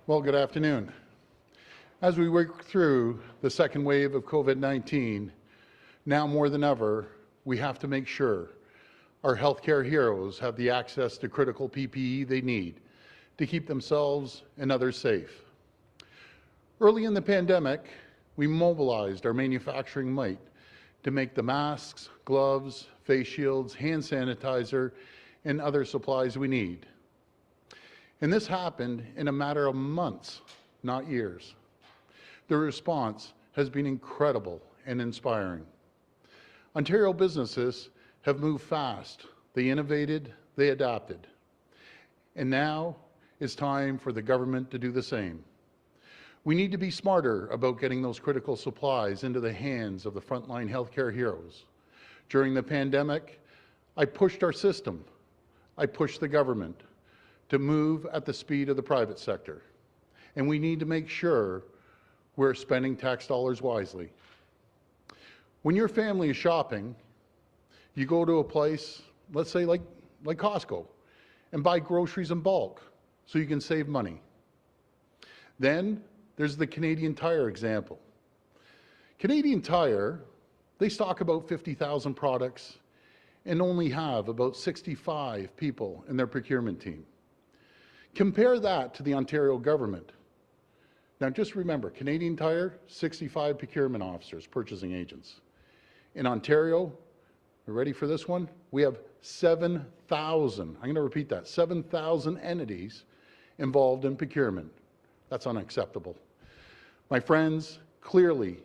Well, good afternoon. As we work through the second wave of COVID-19, now more than ever, we have to make sure our healthcare heroes have the access to critical PPE they need to keep themselves and others safe. Early in the pandemic, we mobilized our manufacturing might to make the masks, gloves, face shields, hand sanitizer, and other supplies we need. And this happened in a matter of months, not years. The response has been incredible and inspiring. Ontario businesses have moved fast. They innovated, they adapted. And now it's time for the government to do the same. We need to be smarter about getting those critical supplies into the hands of the frontline healthcare heroes. During the pandemic, I pushed our system. I pushed the government to move at the speed of the private sector. And we need to make sure we're spending tax dollars wisely. When your family is shopping, you go to a place, let's say like Costco, and buy groceries in bulk so you can save money. Then there's the Canadian Tire example. Canadian Tire, they stock about 50,000 products and only have about 65 people in their procurement team. Compare that to the Ontario government. Now just remember, Canadian Tire, 65 procurement officers, purchasing agents. In Ontario, you ready for this one? We have 7,000, I'm going to repeat that, 7,000 entities involved in procurement. That's unacceptable. My friends, clearly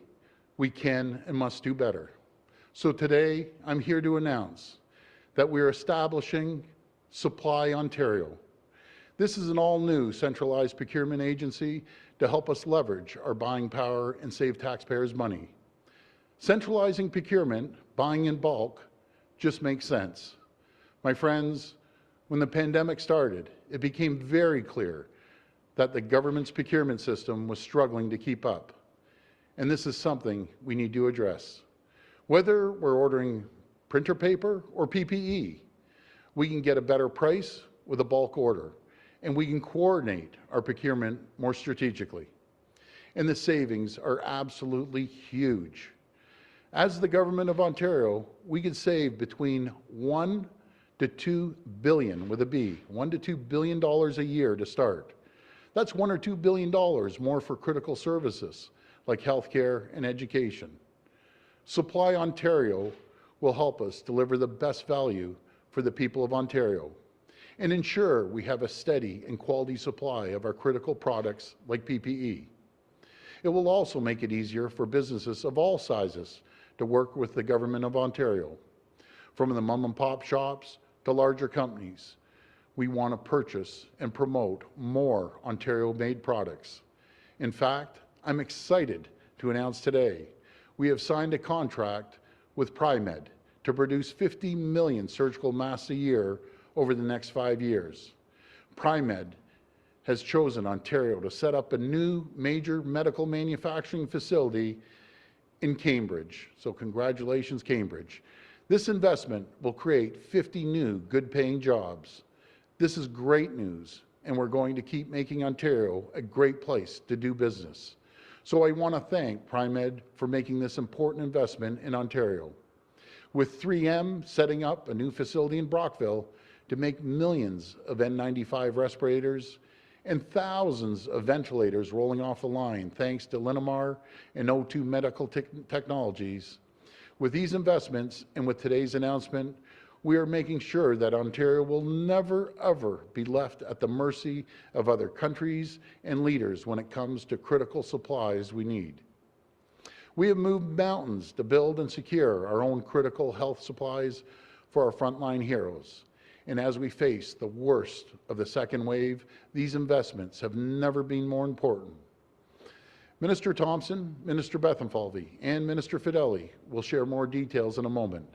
we can and must do better. So today, I'm here to announce that we are establishing Supply Ontario. This is an all-new centralized procurement agency to help us leverage our buying power and save taxpayers money. Centralizing procurement, buying in bulk, just makes sense. My friends, when the pandemic started, it became very clear that the government's procurement system was struggling to keep up. And this is something we need to address. Whether we're ordering printer paper or PPE, we can get a better price with a bulk order, and we can coordinate our procurement more strategically. And the savings are absolutely huge. As the Government of Ontario, we could save between $1 to $2 billion, with a B, $1 to $2 billion a year to start. That's $1 or $2 billion more for critical services like healthcare and education. Supply Ontario will help us deliver the best value for the people of Ontario and ensure we have a steady and quality supply of our critical products like PPE. It will also make it easier for businesses of all sizes to work with the Government of Ontario. From the mom and pop shops to larger companies, we want to purchase and promote more Ontario-made products. In fact, I'm excited to announce today we have signed a contract with PriMed to produce 50 million surgical masks a year over the next 5 years. PriMed has chosen Ontario to set up a new major medical manufacturing facility in Cambridge. So congratulations, Cambridge. This investment will create 50 new good-paying jobs. This is great news, and we're going to keep making Ontario a great place to do business. So I want to thank PriMed for making this important investment in Ontario. With 3M setting up a new facility in Brockville to make millions of N95 respirators and thousands of ventilators rolling off the line thanks to Linamar and O2 Medical Technologies. With these investments and with today's announcement, we are making sure that Ontario will never, ever be left at the mercy of other countries and leaders when it comes to critical supplies we need. We have moved mountains to build and secure our own critical health supplies for our frontline heroes. And as we face the worst of the second wave, these investments have never been more important. Minister Thompson, Minister Bethlenfalvy, and Minister Fedeli will share more details in a moment,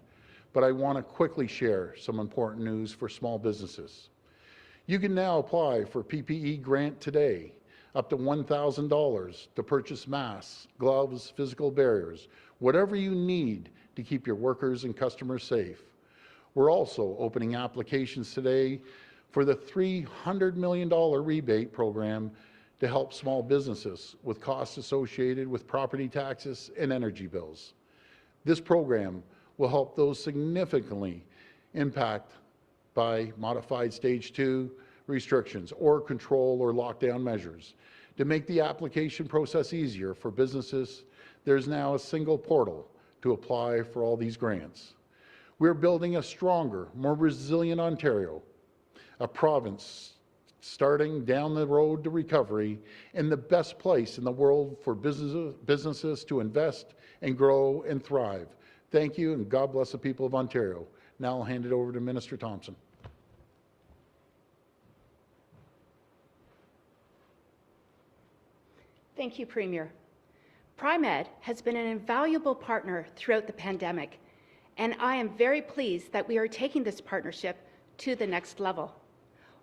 but I want to quickly share some important news for small businesses. You can now apply for PPE grant today, up to $1,000 to purchase masks, gloves, physical barriers, whatever you need to keep your workers and customers safe. We're also opening applications today for the $300 million rebate program to help small businesses with costs associated with property taxes and energy bills. This program will help those significantly impacted by modified stage 2 restrictions or control or lockdown measures. To make the application process easier for businesses, there's now a single portal to apply for all these grants. We're building a stronger, more resilient Ontario, a province starting down the road to recovery and the best place in the world for businesses to invest and grow and thrive. Thank you, and God bless the people of Ontario. Now I'll hand it over to Minister Thompson. Thank you, Premier. PrimeEd has been an invaluable partner throughout the pandemic, and I am very pleased that we are taking this partnership to the next level.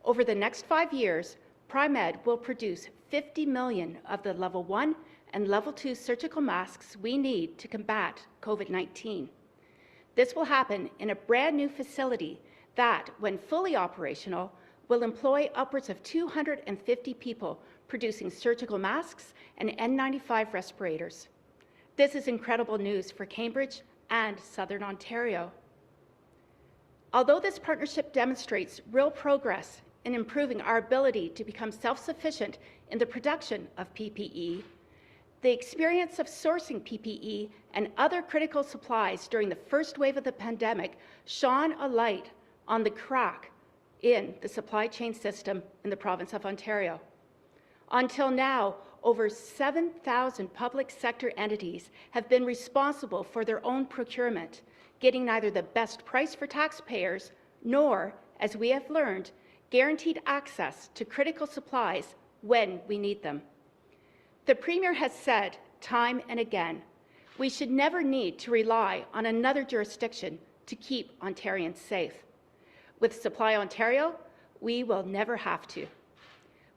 Over the next 5 years, PrimeEd will produce 50 million of the Level 1 and Level 2 surgical masks we need to combat COVID-19. This will happen in a brand new facility that, when fully operational, will employ upwards of 250 people producing surgical masks and N95 respirators. This is incredible news for Cambridge and Southern Ontario. Although this partnership demonstrates real progress in improving our ability to become self-sufficient in the production of PPE, the experience of sourcing PPE and other critical supplies during the first wave of the pandemic shone a light on the crack in the supply chain system in the province of Ontario. Until now, over 7,000 public sector entities have been responsible for their own procurement, getting neither the best price for taxpayers nor, as we have learned, guaranteed access to critical supplies when we need them. The Premier has said time and again, we should never need to rely on another jurisdiction to keep Ontarians safe. With Supply Ontario, we will never have to.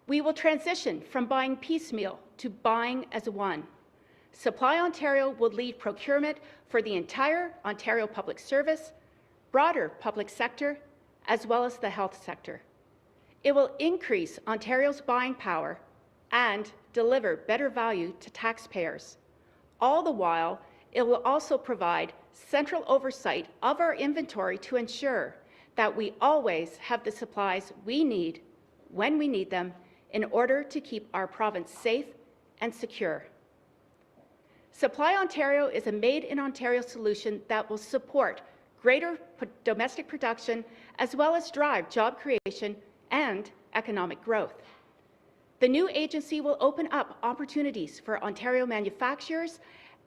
We will transition from buying piecemeal to buying as one. Supply Ontario will lead procurement for the entire Ontario public service, broader public sector, as well as the health sector. It will increase Ontario's buying power and deliver better value to taxpayers. All the while, it will also provide central oversight of our inventory to ensure that we always have the supplies we need when we need them in order to keep our province safe and secure. Supply Ontario is a made-in-Ontario solution that will support greater domestic production as well as drive job creation and economic growth. The new agency will open up opportunities for Ontario manufacturers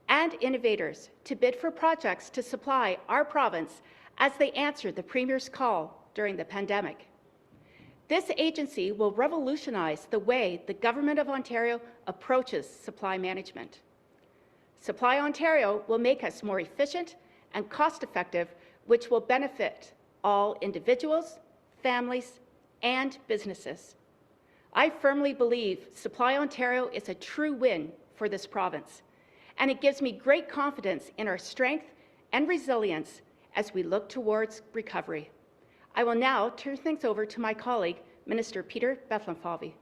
and innovators to bid for projects to supply our province as they answer the Premier's call during the pandemic. This agency will revolutionize the way the Government of Ontario approaches supply management. Supply Ontario will make us more efficient and cost-effective, which will benefit all individuals, families, and businesses. I firmly believe Supply Ontario is a true win for this province, and it gives me great confidence in our strength and resilience as we look towards recovery. I will now turn things over to my colleague, Minister Peter Bethlenfalvy.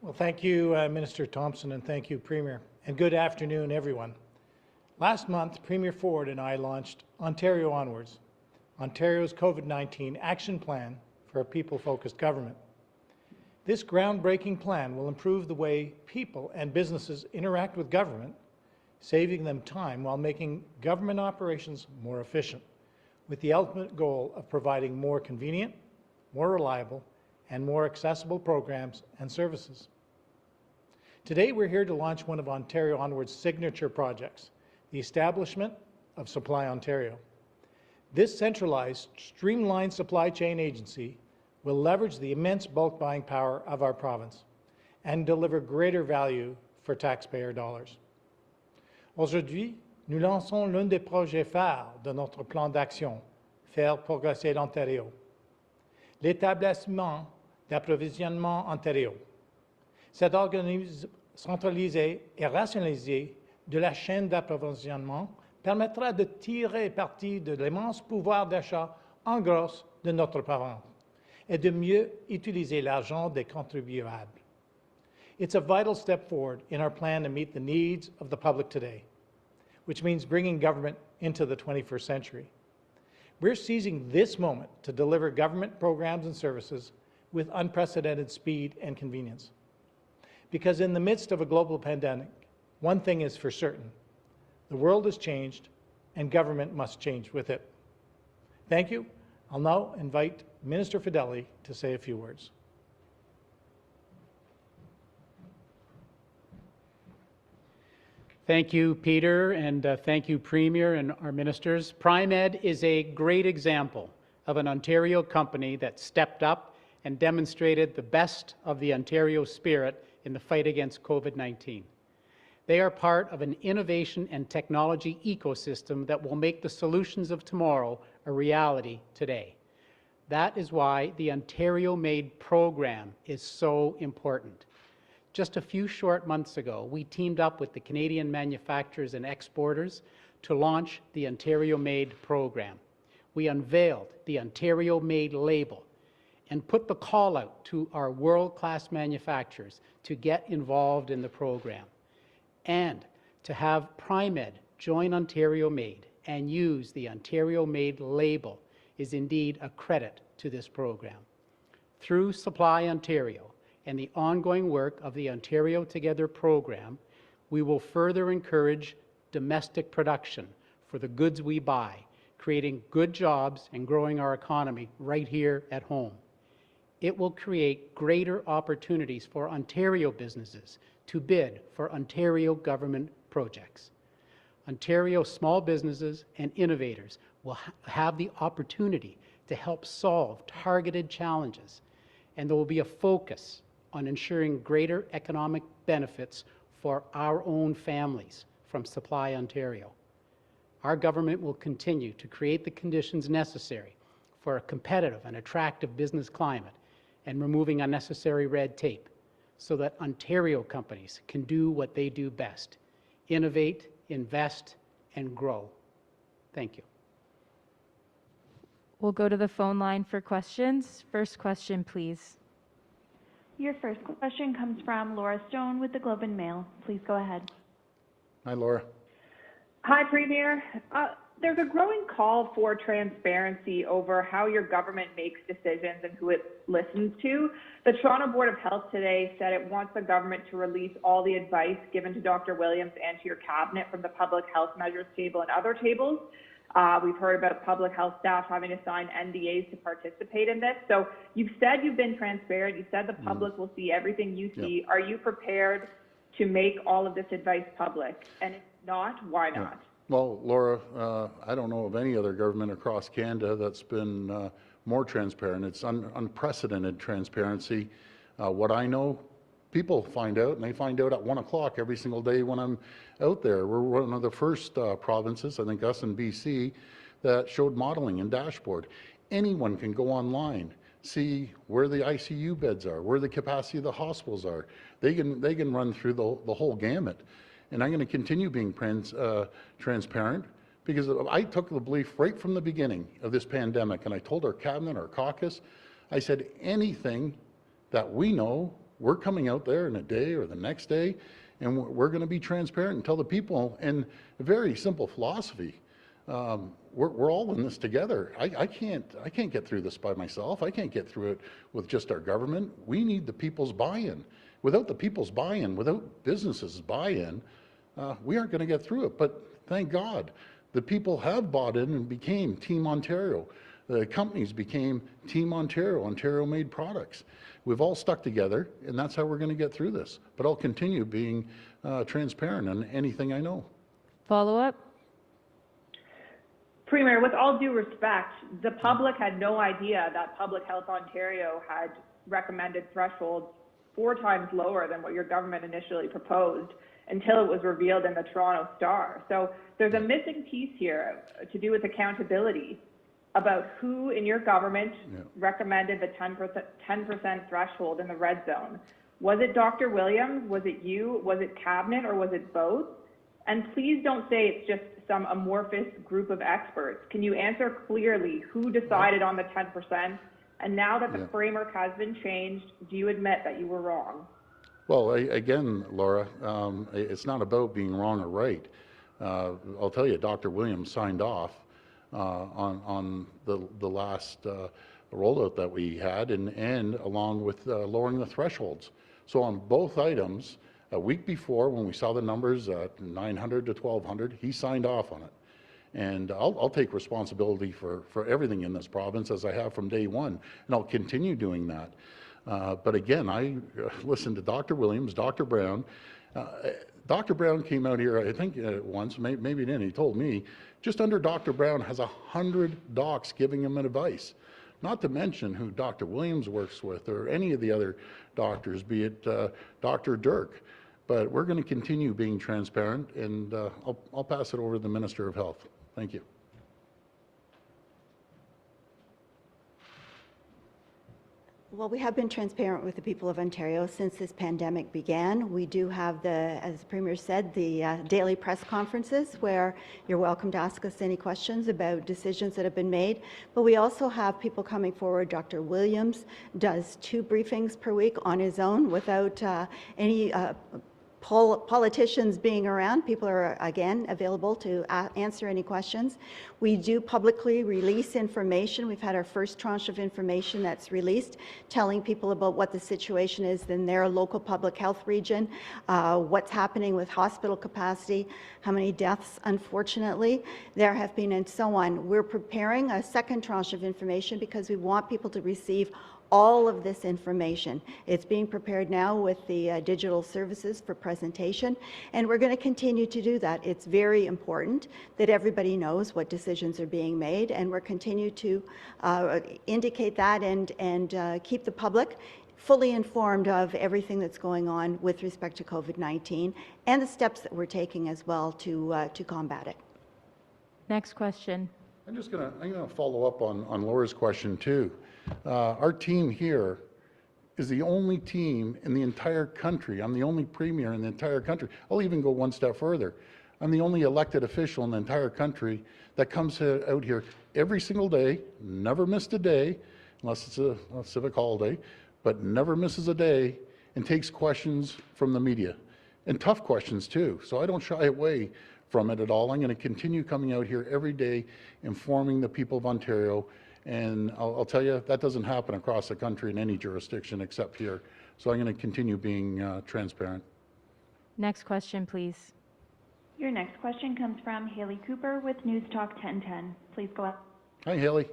Well, thank you, Minister Thompson, and thank you, Premier. And good afternoon, everyone. Last month, Premier Ford and I launched Ontario Onwards, Ontario's COVID-19 action plan for a people-focused government. This groundbreaking plan will improve the way people and businesses interact with government, saving them time while making government operations more efficient, with the ultimate goal of providing more convenient, more reliable, and more accessible programs and services. Today, we're here to launch one of Ontario Onward's signature projects, the establishment of Supply Ontario. This centralized, streamlined supply chain agency will leverage the immense bulk buying power of our province and deliver greater value for taxpayer dollars. Aujourd'hui, nous lançons l'un des projets phares de notre plan d'action, Faire progresser l'Ontario, l'établissement d'approvisionnement Ontario. Cet organisme centralisé et rationalisé de la chaîne d'approvisionnement permettra de tirer parti de l'immense pouvoir d'achat en gros de notre province est de mieux utiliser l'argent des contribuables. It's a vital step forward in our plan to meet the needs of the public today, which means bringing government into the 21st century. We're seizing this moment to deliver government programs and services with unprecedented speed and convenience. Because in the midst of a global pandemic, one thing is for certain: the world has changed and government must change with it. Thank you. I'll now invite Minister Fedeli to say a few words. Thank you, Peter, and thank you, Premier and our ministers. PrimeEd is a great example of an Ontario company that stepped up and demonstrated the best of the Ontario spirit in the fight against COVID-19. They are part of an innovation and technology ecosystem that will make the solutions of tomorrow a reality today. That is why the Ontario Made program is so important. Just a few short months ago, we teamed up with the Canadian manufacturers and exporters to launch the Ontario Made program. We unveiled the Ontario Made label and put the call out to our world-class manufacturers to get involved in the program, and to have PrimeEd join Ontario Made and use the Ontario Made label is indeed a credit to this program. Through Supply Ontario and the ongoing work of the Ontario Together program, we will further encourage domestic production for the goods we buy, creating good jobs and growing our economy right here at home. It will create greater opportunities for Ontario businesses to bid for Ontario government projects. Ontario small businesses and innovators will have the opportunity to help solve targeted challenges, and there will be a focus on ensuring greater economic benefits for our own families from Supply Ontario. Our government will continue to create the conditions necessary for a competitive and attractive business climate and removing unnecessary red tape so that Ontario companies can do what they do best: innovate, invest, and grow. Thank you. We'll go to the phone line for questions. First question, please. Your first question comes from Laura Stone with the Globe and Mail. Please go ahead. Hi, Laura. Hi, Premier. There's a growing call for transparency over how your government makes decisions and who it listens to. The Toronto Board of Health today said it wants the government to release all the advice given to Dr. Williams and to your cabinet from the public health measures table and other tables. We've heard about public health staff having to sign NDAs to participate in this. So you've said you've been transparent. You said the public will see everything you see. Yep. Are you prepared to make all of this advice public? And if not, why not? Well, Laura, I don't know of any other government across Canada that's been more transparent. It's unprecedented transparency. What I know, people find out, and they find out at 1 o'clock every single day when I'm out there. We're one of the first provinces, I think us in BC, that showed modeling and dashboard. Anyone can go online, see where the ICU beds are, where the capacity of the hospitals are. They can run through the whole gamut. And I'm going to continue being transparent, because I took the belief right from the beginning of this pandemic, and I told our cabinet, our caucus, I said, anything that we know, we're coming out there in a day or the next day, and we're going to be transparent and tell the people. And a very simple philosophy: we're all in this together. I can't get through this by myself. I can't get through it with just our government. We need the people's buy-in. Without the people's buy-in, without businesses' buy-in, we aren't going to get through it. But thank God, the people have bought in and became Team Ontario. The companies became Team Ontario, Ontario-made products. We've all stuck together, and that's how we're going to get through this. But I'll continue being transparent on anything I know. Follow-up? Premier, with all due respect, the public had no idea that Public Health Ontario had recommended thresholds 4 times lower than what your government initially proposed until it was revealed in the Toronto Star. So there's a missing piece here to do with accountability about who in your government recommended the 10% threshold in the red zone. Was it Dr. Williams? Was it you? Was it cabinet, or was it both? And please don't say it's just some amorphous group of experts. Can you answer clearly who decided on the 10% And now that the Yeah. framework has been changed, do you admit that you were wrong? Well, again, Laura, it's not about being wrong or right. I'll tell you, Dr. Williams signed off on the last rollout that we had, and along with lowering the thresholds. So on both items, a week before, when we saw the numbers at 900 to 1,200, he signed off on it. And I'll take responsibility for everything in this province, as I have from day one, and I'll continue doing that. But again, I listened to Dr. Williams, Dr. Brown. Dr. Brown came out here, I think once, maybe he didn't, he told me, just under Dr. Brown has 100 docs giving him advice. Not to mention who Dr. Williams works with, or any of the other doctors, be it Dr. Dirk. But we're going to continue being transparent, and I'll pass it over to the Minister of Health. Thank you. Well, we have been transparent with the people of Ontario since this pandemic began. We do have as the Premier said, the daily press conferences where you're welcome to ask us any questions about decisions that have been made. But we also have people coming forward. Dr. Williams does 2 briefings per week on his own without any politicians being around. People are, again, available to answer any questions. We do publicly release information. We've had our first tranche of information that's released, telling people about what the situation is in their local public health region, what's happening with hospital capacity, how many deaths, unfortunately, there have been, and so on. We're preparing a second tranche of information because we want people to receive all of this information. It's being prepared now with the digital services for presentation, and we're going to continue to do that. It's very important that everybody knows what decisions are being made, and we're continue to indicate that and keep the public fully informed of everything that's going on with respect to COVID-19 and the steps that we're taking as well to combat it. Next question. I'm gonna follow up on Laura's question too. Our team here is the only team in the entire country. I'm the only premier in the entire country. I'll even go one step further. I'm the only elected official in the entire country that comes out here every single day, never missed a day, unless it's a civic holiday, but never misses a day, and takes questions from the media, and tough questions too. So I don't shy away from it at all. I'm going to continue coming out here every day, informing the people of Ontario. And I'll tell you, that doesn't happen across the country in any jurisdiction except here. So I'm going to continue being transparent. Next question, please. Your next question comes from Haley Cooper with News Talk 1010. Please go ahead. Hi, Haley.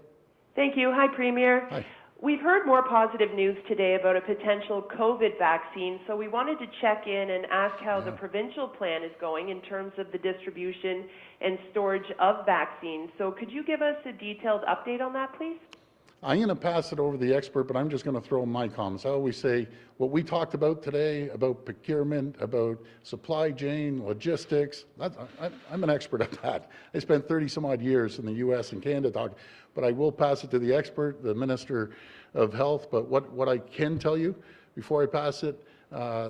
Thank you. Hi, Premier. Hi. We've heard more positive news today about a potential COVID vaccine, so we wanted to check in and ask how the provincial plan is going in terms of the distribution and storage of vaccines. So could you give us a detailed update on that, please? I'm going to pass it over to the expert, but I'm just going to throw in my comments. I always say what we talked about today, about procurement, about supply chain, logistics, I'm an expert at that. I spent 30 some odd years in the US and Canada talking, but I will pass it to the expert, the Minister of Health. But what I can tell you before I pass it,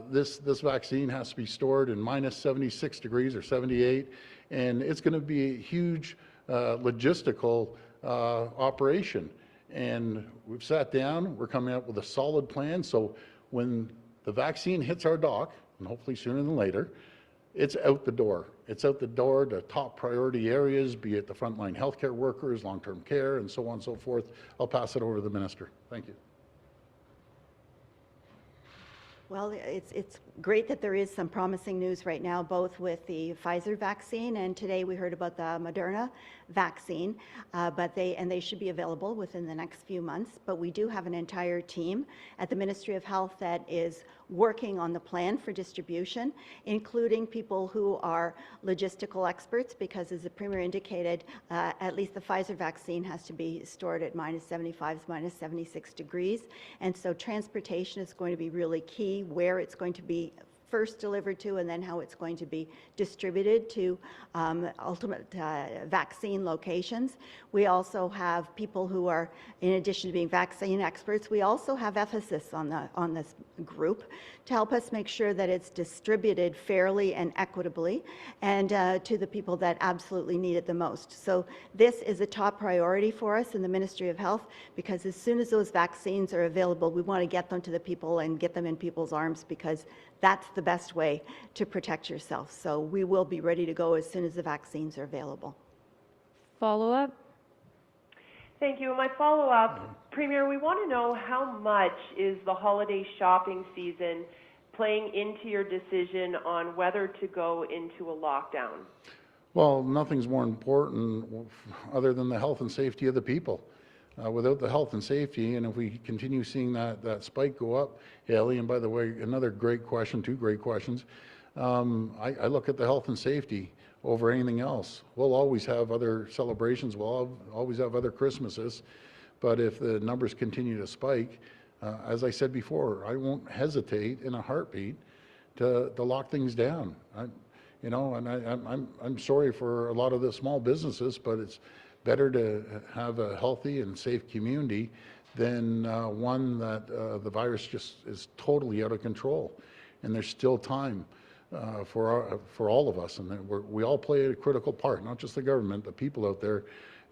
this vaccine has to be stored in minus 76 degrees or 78, and it's going to be a huge logistical operation. And we've sat down, we're coming up with a solid plan. So when the vaccine hits our dock, and hopefully sooner than later, it's out the door. It's out the door to top priority areas, be it the frontline healthcare workers, long-term care, and so on and so forth. I'll pass it over to the Minister. Thank you. Well, it's great that there is some promising news right now, both with the Pfizer vaccine, and today we heard about the Moderna vaccine, but they should be available within the next few months. But we do have an entire team at the Ministry of Health that is working on the plan for distribution, including people who are logistical experts, because as the Premier indicated, at least the Pfizer vaccine has to be stored at minus 75, minus 76 degrees. And so transportation is going to be really key, where it's going to be first delivered to and then how it's going to be distributed to ultimate vaccine locations. We also have people who are, in addition to being vaccine experts, we also have ethicists on this group to help us make sure that it's distributed fairly and equitably and to the people that absolutely need it the most. So this is a top priority for us in the Ministry of Health, because as soon as those vaccines are available, we want to get them to the people and get them in people's arms, because that's the best way to protect yourself. So we will be ready to go as soon as the vaccines are available. Follow-up? Thank you. My follow-up, Premier, we want to know how much is the holiday shopping season playing into your decision on whether to go into a lockdown? Well, nothing's more important other than the health and safety of the people. Without the health and safety, and if we continue seeing that spike go up, Haley, and by the way, another great question, two great questions, I look at the health and safety over anything else. We'll always have other celebrations, we'll always have other Christmases, but if the numbers continue to spike, as I said before, I won't hesitate in a heartbeat to lock things down. I'm sorry for a lot of the small businesses, but it's better to have a healthy and safe community than one that the virus just is totally out of control. And there's still time for all of us, and we all play a critical part, not just the government, the people out there.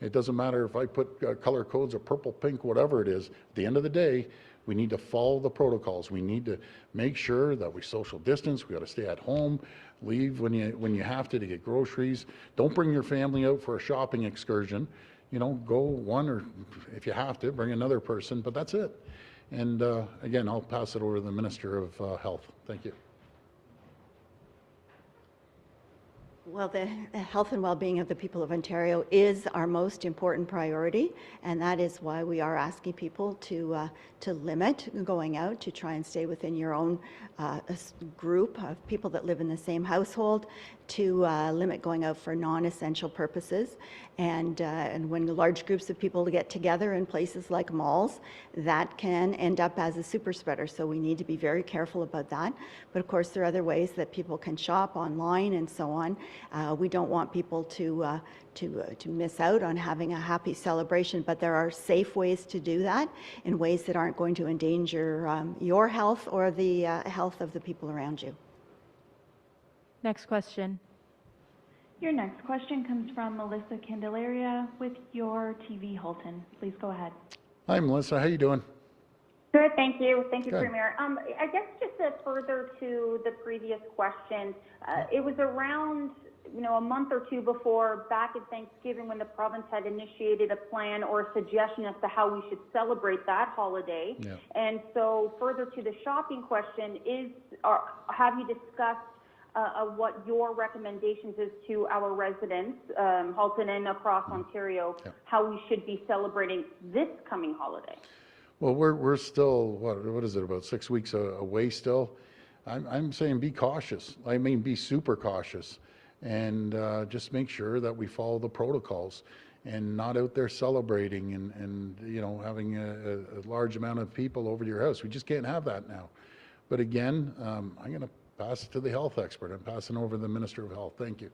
It doesn't matter if I put color codes of purple, pink, whatever it is. At the end of the day, we need to follow the protocols. We need to make sure that we social distance. We got to stay at home. Leave when you have to get groceries. Don't bring your family out for a shopping excursion. Go one, or if you have to, bring another person, but that's it. And again, I'll pass it over to the Minister of Health. Thank you. Well, the health and well-being of the people of Ontario is our most important priority, and that is why we are asking people to limit going out, to try and stay within your own group of people that live in the same household, to limit going out for non-essential purposes. And when large groups of people get together in places like malls, that can end up as a super spreader. So we need to be very careful about that. But of course, there are other ways that people can shop online and so on. We don't want people to miss out on having a happy celebration, but there are safe ways to do that in ways that aren't going to endanger your health or the health of the people around you. Next question. Your next question comes from Melissa Candelaria with Your TV Halton. Please go ahead. Hi, Melissa. How you doing? Good, thank you. Thank you, Good. Premier. I guess just further to the previous question, it was around a month or two before, back at Thanksgiving, when the province had initiated a plan or a suggestion as to how we should celebrate that holiday. Yeah. And so further to the shopping question, have you discussed what your recommendations is to our residents, Halton and across Ontario, how we should be celebrating this coming holiday? Well, we're still, what is it, about 6 weeks away still? I'm saying be cautious. I mean, be super cautious, and just make sure that we follow the protocols and not out there celebrating and having a large amount of people over to your house. We just can't have that now. But again, I'm going to pass it to the health expert. I'm passing over to the Minister of Health. Thank you.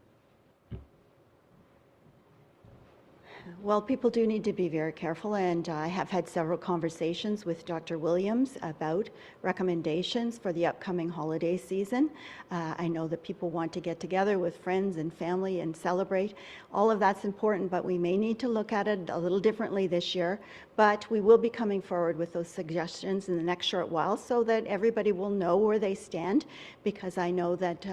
Well, people do need to be very careful, and I have had several conversations with Dr. Williams about recommendations for the upcoming holiday season. I know that people want to get together with friends and family and celebrate. All of that's important, but we may need to look at it a little differently this year. But we will be coming forward with those suggestions in the next short while so that everybody will know where they stand, because I know that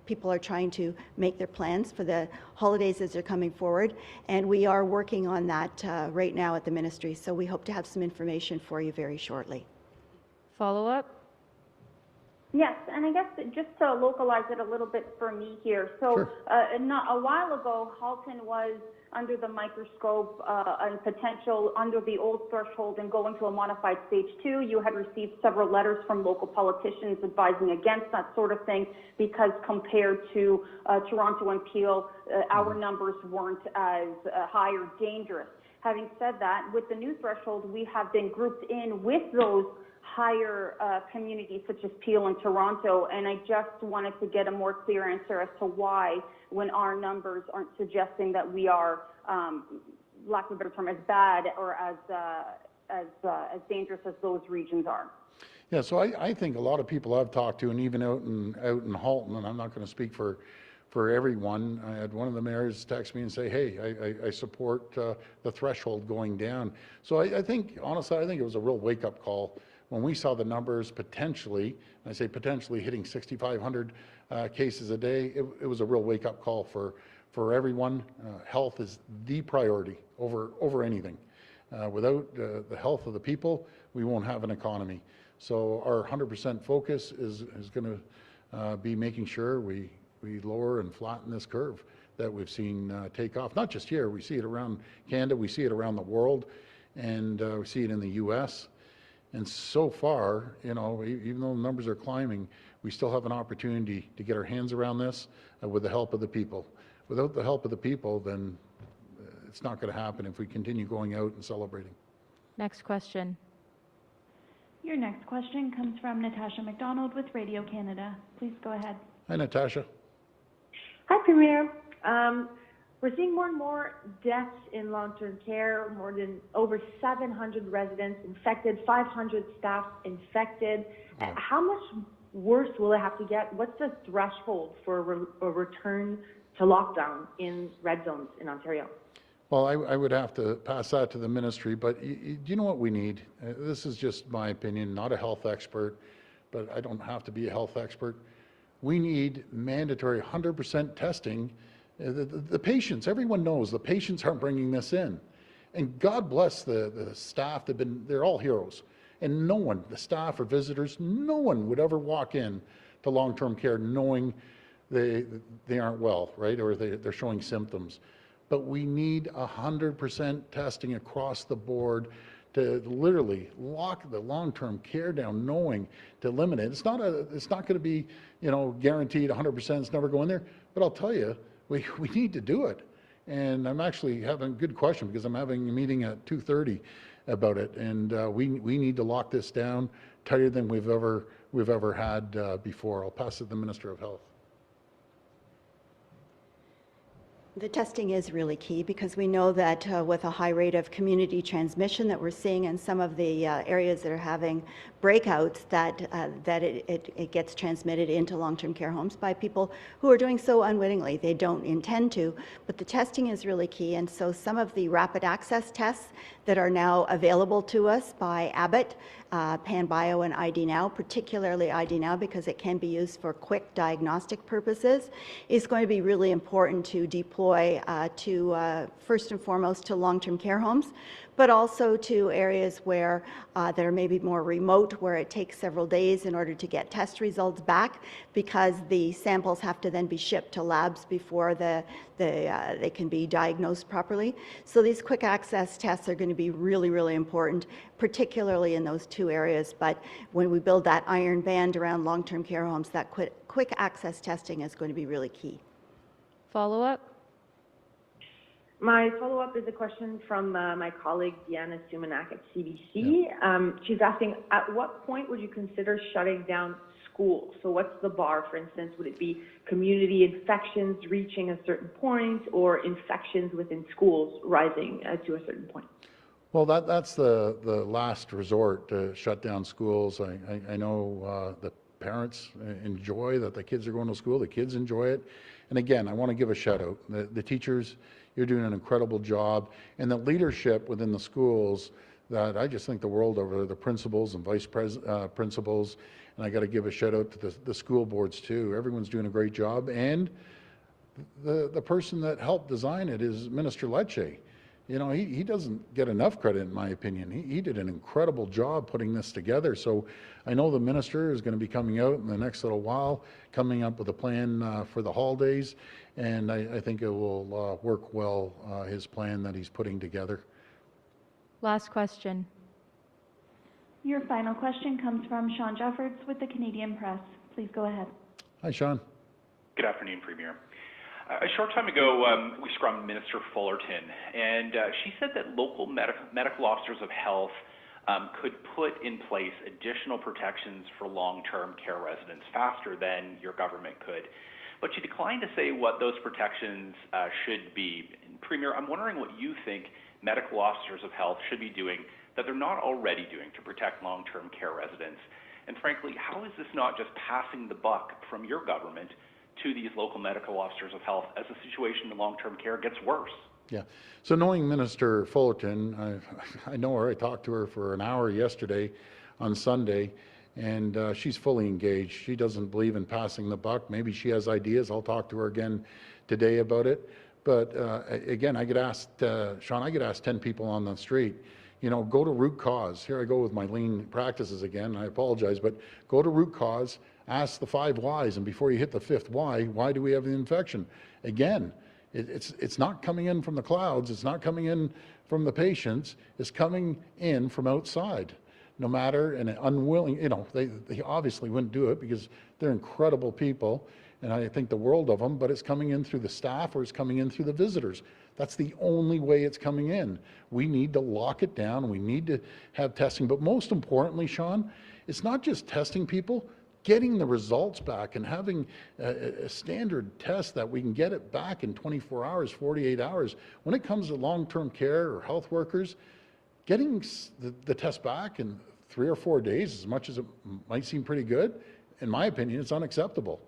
people are trying to make their plans for the holidays as they're coming forward, and we are working on that right now at the ministry, so we hope to have some information for you very shortly. Follow-up? Yes, and I guess just to localize it a little bit for me here. So Sure. Not a while ago, Halton was under the microscope and potential under the old threshold and going to a modified stage 2. You had received several letters from local politicians advising against that sort of thing because compared to Toronto and Peel, our numbers weren't as high or dangerous. Having said that, with the new threshold, we have been grouped in with those higher communities such as Peel and Toronto, and I just wanted to get a more clear answer as to why, when our numbers aren't suggesting that we are, lack of a better term, as bad or as dangerous as those regions are. Yeah, so I think a lot of people I've talked to, and even out in Halton, and I'm not going to speak for everyone. I had one of the mayors text me and say, hey, I support the threshold going down. So I think, honestly, I think it was a real wake-up call when we saw the numbers potentially, and I say potentially, hitting 6,500 cases a day. It was a real wake-up call for everyone. Health is the priority over anything. Without the health of the people, we won't have an economy. So our 100% focus is going to be making sure we lower and flatten this curve that we've seen take off. Not just here, we see it around Canada, we see it around the world, and we see it in the US. And so far, you know, even though the numbers are climbing, we still have an opportunity to get our hands around this with the help of the people. Without the help of the people, then it's not going to happen if we continue going out and celebrating. Next question. Your next question comes from Natasha McDonald with Radio Canada. Please go ahead. Hi, Natasha. Hi, Premier. We're seeing more and more deaths in long-term care, more than over 700 residents infected, 500 staff infected. How much worse will it have to get? What's the threshold for a return to lockdown in red zones in Ontario? Well, I would have to pass that to the ministry, but do you know what we need? This is just my opinion, not a health expert, but I don't have to be a health expert. We need mandatory 100% testing. The patients, everyone knows the patients aren't bringing this in. And God bless the staff, they're all heroes. And no one, the staff or visitors, no one would ever walk in to long-term care knowing they aren't well, right? Or they're showing symptoms. But we need 100% testing across the board to literally lock the long-term care down, knowing to eliminate. It's not going to be, you know, guaranteed 100%. It's never going there. But I'll tell you, we need to do it. And I'm actually having a good question because I'm having a meeting at 2:30 about it, and we need to lock this down tighter than we've ever had before. I'll pass it to the Minister of Health. The testing is really key because we know that with a high rate of community transmission that we're seeing in some of the areas that are having breakouts, that it gets transmitted into long-term care homes by people who are doing so unwittingly. They don't intend to, but the testing is really key. And so some of the rapid access tests that are now available to us by Abbott, PanBio and ID Now, particularly ID Now because it can be used for quick diagnostic purposes, is going to be really important to deploy first and foremost to long-term care homes, but also to areas where that are maybe more remote, where it takes several days in order to get test results back because the samples have to then be shipped to labs before they can be diagnosed properly. So these quick access tests are going to be really, really important, particularly in those two areas. But when we build that iron band around long-term care homes, that quick access testing is going to be really key. Follow-up? My follow-up is a question from my colleague Deanna Sumanak at CBC. Yeah. She's asking, at what point would you consider shutting down schools? So what's the bar, for instance? Would it be community infections reaching a certain point or infections within schools rising to a certain point? Well, that's the last resort to shut down schools. I know the parents enjoy that the kids are going to school. The kids enjoy it. And again, I want to give a shout out. The teachers, you're doing an incredible job. And the leadership within the schools that I just think the world over, the principals and vice principals, and I got to give a shout out to the school boards too. Everyone's doing a great job. And the person that helped design it is Minister Lecce. You know, he doesn't get enough credit, in my opinion. He did an incredible job putting this together. So I know the minister is going to be coming out in the next little while, coming up with a plan for the holidays, and I think it will work well, his plan that he's putting together. Last question. Your final question comes from Sean Jeffords with the Canadian Press. Please go ahead. Hi, Sean. Good afternoon, Premier. A short time ago, we scrummed Minister Fullerton, and she said that local medical officers of health could put in place additional protections for long-term care residents faster than your government could. But she declined to say what those protections should be. And Premier, I'm wondering what you think medical officers of health should be doing that they're not already doing to protect long-term care residents. And frankly, how is this not just passing the buck from your government to these local medical officers of health as the situation in long-term care gets worse? Yeah. So knowing Minister Fullerton, I know her. I talked to her for an hour yesterday on Sunday, and she's fully engaged. She doesn't believe in passing the buck. Maybe she has ideas. I'll talk to her again today about it. But again, I get asked, Sean, I get asked 10 people on the street, you know, go to root cause. Here I go with my lean practices again. I apologize, but go to root cause, ask the 5 whys, and before you hit the 5th why do we have the infection? Again, it's not coming in from the clouds. It's not coming in from the patients. It's coming in from outside. No matter, and unwilling, you know, they obviously wouldn't do it because they're incredible people, and I think the world of them, but it's coming in through the staff or it's coming in through the visitors. That's the only way it's coming in. We need to lock it down. We need to have testing. But most importantly, Sean, it's not just testing people, getting the results back and having a standard test that we can get it back in 24 hours, 48 hours. When it comes to long-term care or health workers, getting the test back in 3 or 4 days, as much as it might seem pretty good, in my opinion, it's unacceptable.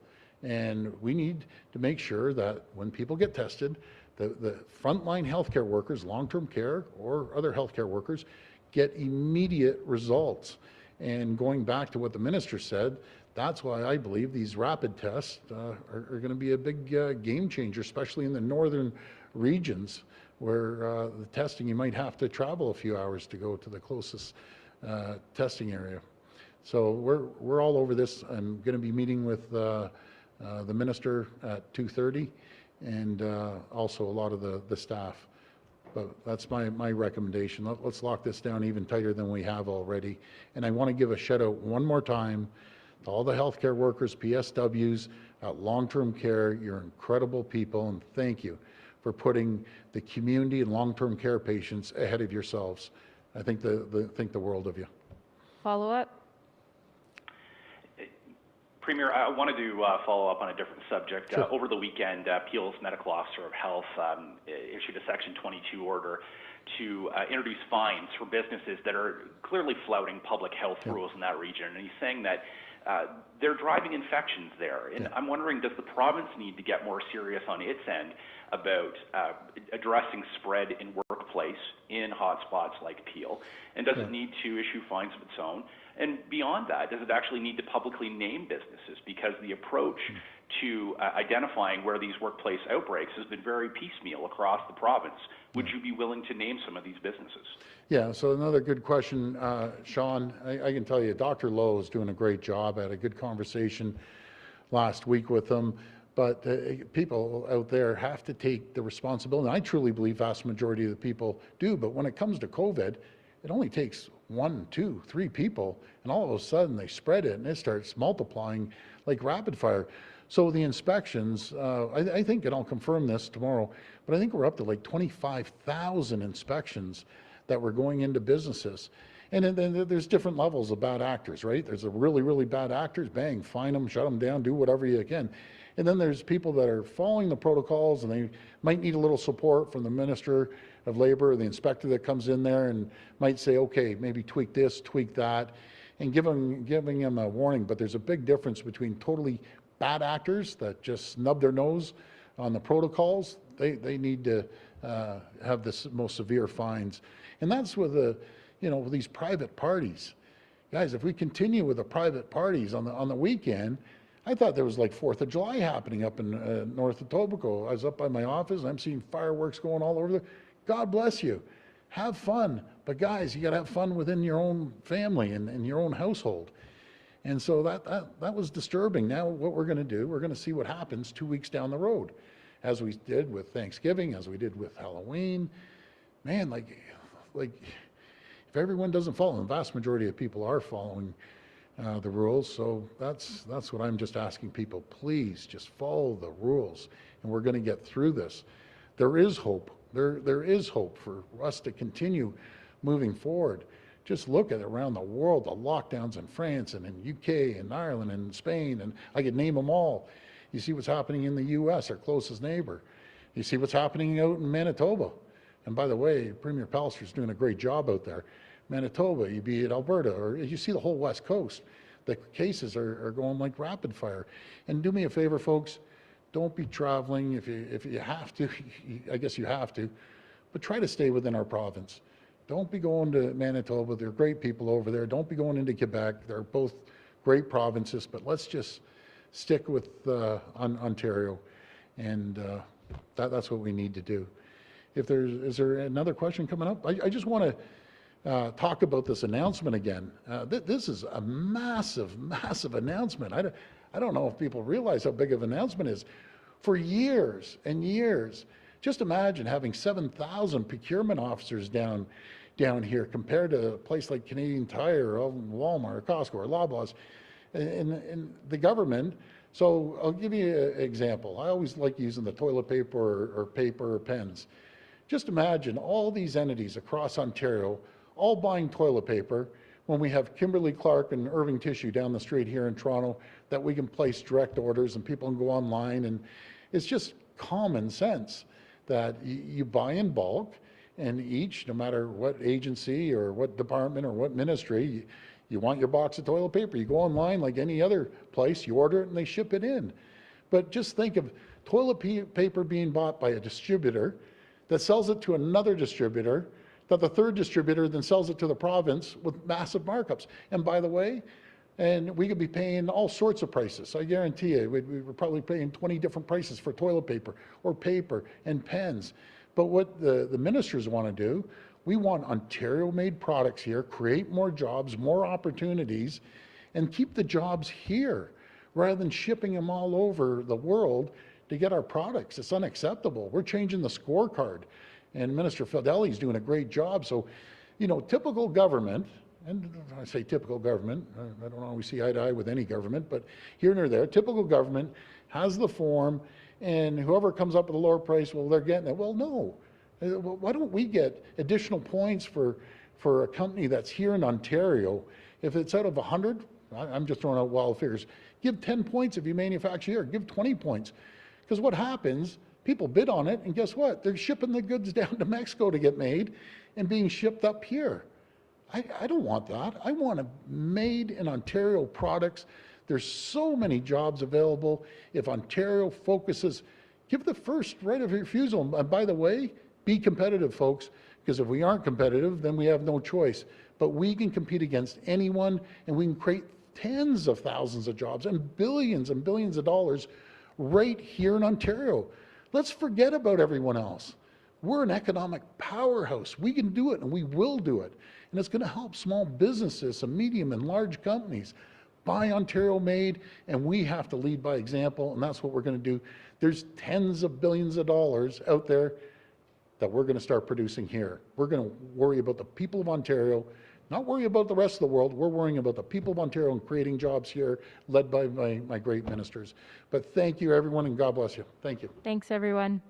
And we need to make sure that when people get tested, the frontline healthcare workers, long-term care or other healthcare workers, get immediate results. And going back to what the minister said, that's why I believe these rapid tests are going to be a big game changer, especially in the northern regions where the testing, you might have to travel a few hours to go to the closest testing area. So we're all over this. I'm going to be meeting with the minister at 2:30 and also a lot of the staff. But that's my recommendation. Let's lock this down even tighter than we have already. And I want to give a shout out one more time to all the healthcare workers, PSWs, long-term care. You're incredible people, and thank you for putting the community and long-term care patients ahead of yourselves. I think the world of you. Follow up. Premier, I wanted to follow up on a different subject. Sure. Over the weekend, Peel's Medical Officer of Health issued a Section 22 order to introduce fines for businesses that are clearly flouting public health rules in that region. And he's saying that they're driving infections there. And I'm wondering, does the province need to get more serious on its end about addressing spread in workplace in hotspots like Peel? And does it need to issue fines of its own? And beyond that, does it actually need to publicly name businesses? Because the approach to identifying where these workplace outbreaks has been very piecemeal across the province. Would you be willing to name some of these businesses? Yeah, so another good question, Sean. I can tell you, Dr. Lowe is doing a great job. I had a good conversation last week with them. But people out there have to take the responsibility. And I truly believe vast majority of the people do. But when it comes to COVID, it only takes 1, 2, 3 people, and all of a sudden they spread it and it starts multiplying like rapid fire. So the inspections, I think, and I'll confirm this tomorrow, but I think we're up to like 25,000 inspections that were going into businesses. And then there's different levels of bad actors, right? There's the really, really bad actors, bang, fine them, shut them down, do whatever you can. And then there's people that are following the protocols and they might need a little support from the Minister of Labour or the inspector that comes in there and might say, okay, maybe tweak this, tweak that, and giving them a warning. But there's a big difference between totally bad actors that just snub their nose on the protocols. They need to have the most severe fines. And that's with with these private parties. Guys, if we continue with the private parties on the weekend, I thought there was like 4th of July happening up in north of Etobicoke. I was up by my office and I'm seeing fireworks going all over there. God bless you. Have fun. But guys, you got to have fun within your own family and your own household. And so that was disturbing. Now what we're going to do, we're going to see what happens 2 weeks down the road, as we did with Thanksgiving, as we did with Halloween. Man, like if everyone doesn't follow, the vast majority of people are following the rules. So that's what I'm just asking people. Please just follow the rules, and we're going to get through this. There is hope. There is hope for us to continue moving forward. Just look at it around the world, the lockdowns in France and in UK and Ireland and Spain, and I could name them all. You see what's happening in the US, our closest neighbor. You see what's happening out in Manitoba. And by the way, Premier Pallister's doing a great job out there. Manitoba, you be at Alberta, or you see the whole West Coast. The cases are going like rapid fire. And do me a favor, folks, don't be traveling if you have to, I guess you have to, but try to stay within our province. Don't be going to Manitoba. They're great people over there. Don't be going into Quebec. They're both great provinces, but let's just stick with Ontario, and that's what we need to do. Is there another question coming up? I just want to talk about this announcement again. This is a massive, massive announcement. I don't know if people realize how big of an announcement it is. For years and years, just imagine having 7,000 procurement officers down here compared to a place like Canadian Tire or Walmart or Costco or Loblaws and the government. So I'll give you an example. I always like using the toilet paper or paper or pens. Just imagine all these entities across Ontario all buying toilet paper when we have Kimberly-Clark and Irving Tissue down the street here in Toronto that we can place direct orders and people can go online, and it's just common sense that you buy in bulk, and each, no matter what agency or what department or what ministry, you want your box of toilet paper, you go online like any other place, you order it and they ship it in. But just think of toilet paper being bought by a distributor that sells it to another distributor, that the third distributor then sells it to the province with massive markups. And by the way, and we could be paying all sorts of prices. I guarantee you, we're probably paying 20 different prices for toilet paper or paper and pens. But what the ministers want to do, we want Ontario-made products here, create more jobs, more opportunities, and keep the jobs here rather than shipping them all over the world to get our products. It's unacceptable. We're changing the scorecard, and Minister Fedeli's doing a great job. So, you know, typical government, and I say typical government, I don't always see eye to eye with any government, but here and there, typical government has the form, and whoever comes up with a lower price, well, they're getting it. Well, no. Why don't we get additional points for a company that's here in Ontario? If it's out of 100, I'm just throwing out wild figures, give 10 points if you manufacture here, give 20 points. Because what happens, people bid on it, and guess what? They're shipping the goods down to Mexico to get made and being shipped up here. I don't want that. I want a made in Ontario products. There's so many jobs available. If Ontario focuses, give the first right of refusal. And by the way, be competitive, folks, because if we aren't competitive, then we have no choice. But we can compete against anyone, and we can create tens of thousands of jobs and billions of dollars right here in Ontario. Let's forget about everyone else. We're an economic powerhouse. We can do it, and we will do it. And it's going to help small businesses, some medium and large companies buy Ontario made, and we have to lead by example, and that's what we're going to do. There's tens of billions of dollars out there that we're going to start producing here. We're going to worry about the people of Ontario, not worry about the rest of the world. We're worrying about the people of Ontario and creating jobs here, led by my great ministers. But thank you, everyone, and God bless you. Thank you. Thanks, everyone.